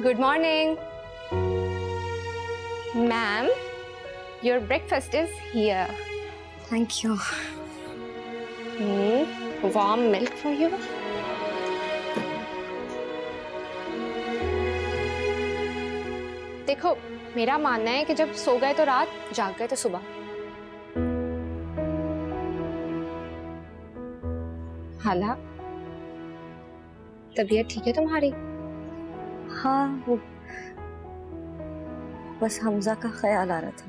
Good morning. Ma'am, your breakfast is here. Thank you. Warm milk for you. देखो, मेरा मानना है कि जब सो गए तो रात, जाग गए तो सुबह। हाला, तबीयत ठीक है तुम्हारी? हाँ, वो बस हमजा का ख्याल आ रहा था।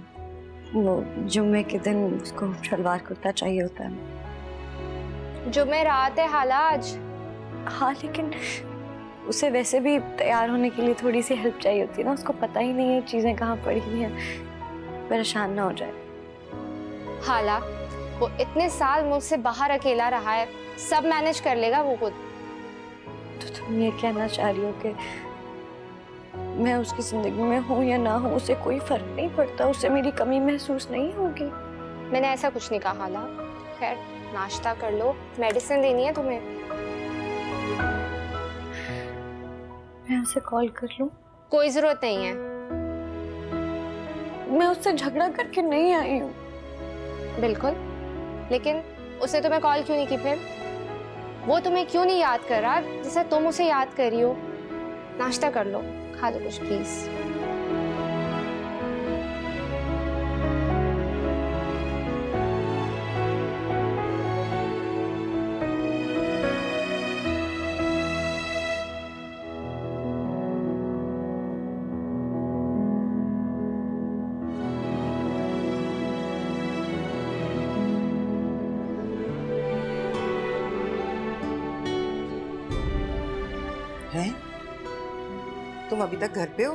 वो जुम्मे के दिन उसको शलवार कुर्ता चाहिए होता है। जुम्मे रात है हाला आज। हाँ, लेकिन उसे वैसे भी तैयार होने के लिए थोड़ी सी हेल्प चाहिए होती है ना। उसको पता ही नहीं है चीजें कहाँ पड़ी हुई हैं, परेशान ना हो जाए। हाला, वो इतने साल मुझसे बाहर अकेला रहा है, सब मैनेज कर लेगा वो खुद। तो तुम ये कहना चाह रही हो कि मैं उसकी जिंदगी में हूँ या ना हूँ, उसे कोई फर्क नहीं पड़ता? उसे मेरी कमी महसूस नहीं होगी? मैंने ऐसा कुछ नहीं कहा हाला। खैर, नाश्ता कर लो, मेडिसिन देनी है तुम्हें। मैं उसे कॉल कर लूं? कोई जरूरत नहीं है। मैं उससे झगड़ा करके नहीं आई हूँ। बिल्कुल, लेकिन उसने तुम्हें कॉल क्यों नहीं की फिर? वो तुम्हें क्यों नहीं याद कर रहा जैसे तुम उसे याद कर रही हो? नाश्ता कर लो, खा लो कुछ प्लीज। हैं? तुम अभी तक घर पे हो?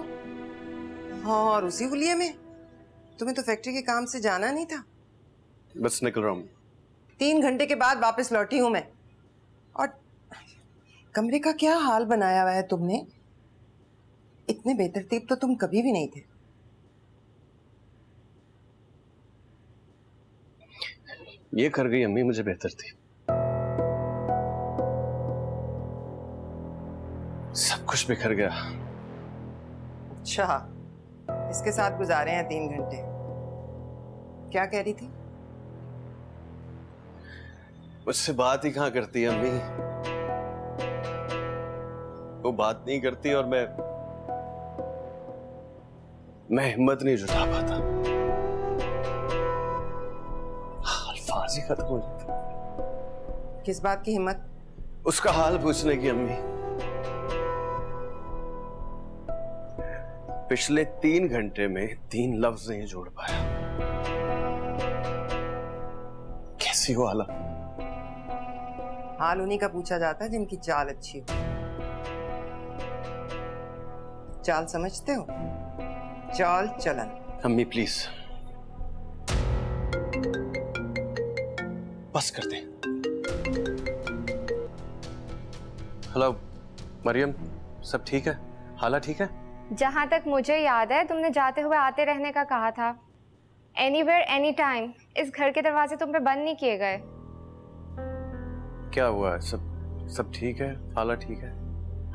हाँ, और उसी हुलिये में? तुम्हें तो फैक्ट्री के काम से जाना नहीं था? बस निकल रहा हूँ। 3 घंटे के बाद वापस लौटी हूं मैं। और कमरे का क्या हाल बनाया हुआ है तुमने? इतने बेतरतीब तो तुम कभी भी नहीं थे। ये कर गई अम्मी मुझे बेहतर थी। सब कुछ बिखर गया। अच्छा, इसके साथ गुजारे हैं 3 घंटे। क्या कह रही थी? मुझसे बात ही कहाँ करती है अम्मी। वो बात नहीं करती और मैं हिम्मत नहीं जुटा पाता। अल्फाज ही खत्म हो जाते। किस बात की हिम्मत? उसका हाल पूछने की अम्मी। पिछले 3 घंटे में 3 लफ्ज नहीं जोड़ पाया। कैसी हो हाला? हाल उन्हीं का पूछा जाता है जिनकी चाल अच्छी हो। चाल समझते हो? चाल चलन। अम्मी प्लीज बस कर दे। हेलो मरियम, सब ठीक है? हाला ठीक है? जहां तक मुझे याद है तुमने जाते हुए आते रहने का कहा था। Anywhere any time. इस घर के दरवाजे तुम पे बंद नहीं किए गए। क्या हुआ है? सब ठीक है? हाला ठीक है?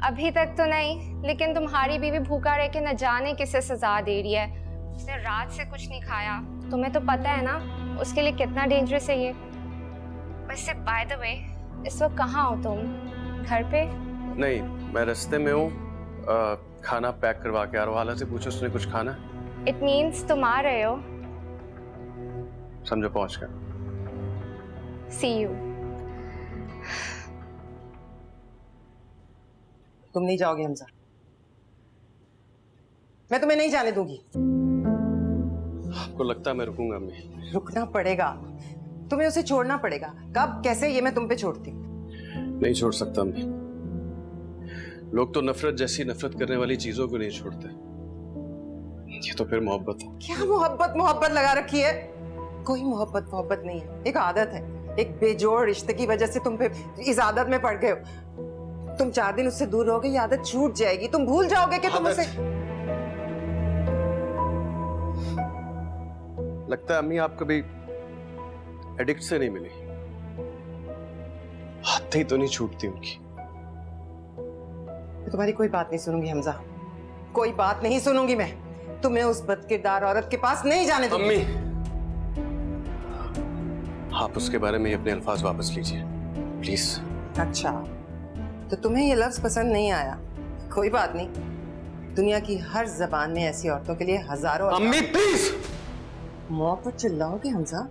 अभी तक तो नहीं, लेकिन तुम्हारी बीवी भूखा रह के न जाने किसे सजा दे रही है। उसने रात से कुछ नहीं खाया। तुम्हें तो पता है ना उसके लिए कितना डेंजरस है ये। वैसे बाय द वे, इस वक्त कहाँ हो तुम? घर पे? नहीं, मैं रास्ते में हूँ। खाना पैक करवा के आ रहा हूँ। हाला से पूछो उसने कुछ खाना? इट मीन्स तुम आ रहे हो। समझो पहुंच गया। सी यू। तुम नहीं जाओगे हमजा। मैं तुम्हें नहीं जाने दूंगी। आपको लगता है मैं रुकूंगा अम्मी? रुकना पड़ेगा। तुम्हें उसे छोड़ना पड़ेगा। कब, कैसे, ये मैं तुम पे छोड़ती। नहीं छोड़ सकता अम्मी। लोग तो नफरत जैसी नफरत करने वाली चीजों को नहीं छोड़ते। ये तो फिर मोहब्बत है। क्या मोहब्बत लगा रखी है? कोई मोहब्बत नहीं है। एक आदत है। एक बेजोड़ रिश्ते की वजह से तुम पे इस आदत में पड़ गए हो। तुम 4 दिन उससे दूर रहोगे, ये आदत छूट जाएगी। तुम भूल जाओगे कि तुम उसे। लगता है अम्मी आप कभी एडिक्ट से नहीं मिली। आदतें ही तो नहीं छूटती उनकी। मैं तुम्हारी कोई बात नहीं सुनूंगी हमजा। कोई बात नहीं सुनूंगी मैं। तुम्हें उस बदकिरदार औरत के पास नहीं जाने दूंगी। अम्मी, आप उसके बारे में अपने अल्फाज वापस लीजिए प्लीज। अच्छा, तो तुम्हें ये लफ्ज पसंद नहीं आया? कोई बात नहीं, दुनिया की हर जबान में ऐसी औरतों के लिए हजारों। अम्मी प्लीज। मुंह पर चिल्लाओगे हमजा?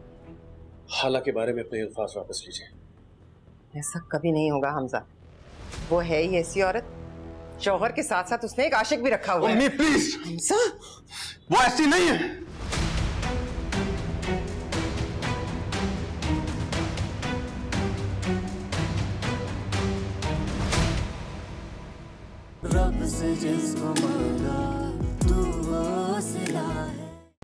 हाला के बारे में अपने अल्फाज वापस लीजिए। ऐसा कभी नहीं होगा हमजा। वो है ही ऐसी औरत, शौहर के साथ साथ उसने एक आशिक भी रखा हुआ है। अम्मी प्लीज, हमजा, वो ऐसी नहीं है। रब से जिसको मांगा